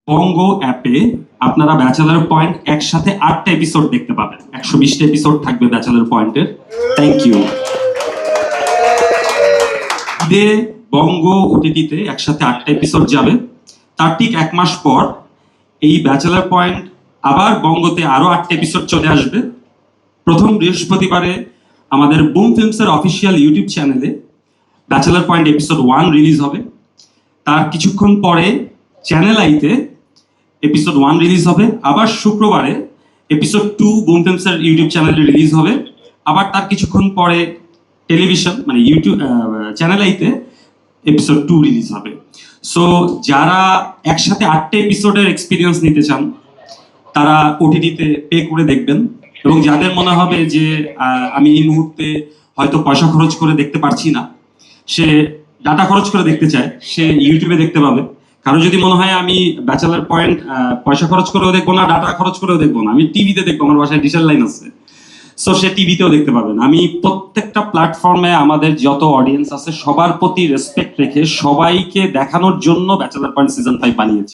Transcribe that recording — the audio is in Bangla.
বঙ্গ অ্যাপে আপনারা ব্যাচেলার পয়েন্ট একসাথে 8টা এপিসোড দেখতে পাবেন। 120টা এপিসোড থাকবে ব্যাচেলার পয়েন্টের। Thank you. ঈদে বঙ্গ ওটিটিতে একসাথে 8টা এপিসোড যাবে। তার ঠিক 1 মাস পর এই ব্যাচেলার পয়েন্ট আবার বঙ্গতে আরো 8টা এপিসোড চলে আসবে। প্রথম বৃহস্পতিবারে আমাদের বুম ফিল্মসের অফিসিয়াল ইউটিউব চ্যানেলে ব্যাচেলার পয়েন্ট এপিসোড 1 রিলিজ হবে। তার কিছুক্ষণ পরে চ্যানেল আইতে এপিসোড 1 রিলিজ হবে। আবার শুক্রবারে এপিসোড 2 বুম ফিল্মসের ইউটিউব চ্যানেলে রিলিজ হবে। আবার তার কিছুক্ষণ পরে টেলিভিশন মানে ইউটিউব চ্যানেল আইতে এপিসোড 2 রিলিজ হবে। সো যারা একসাথে 8টা এপিসোডের এক্সপিরিয়েন্স নিতে চান তারা ওটিটিতে পে করে দেখবেন। এবং যাদের মনে হবে যে আমি এই মুহূর্তে হয়তো পয়সা খরচ করে দেখতে পারছি না, সে ডাটা খরচ করে দেখতে চায়, সে ইউটিউবে দেখতে পাবে। কারো যদি মনে হয় আমি ব্যাচেলার পয়েন্ট পয়সা খরচ করেও দেখবো না, ডাটা খরচ করেও দেখবো না, আমি টিভিতে দেখবো, আমার বাসায় ডিশের লাইন আছে, সো সে টিভিতেও দেখতে পাবেন। আমি প্রত্যেকটা প্ল্যাটফর্মে আমাদের যত অডিয়েন্স আছে সবার প্রতি রেসপেক্ট রেখে সবাইকে দেখানোর জন্য ব্যাচেলার পয়েন্ট সিজন 5 বানিয়েছি।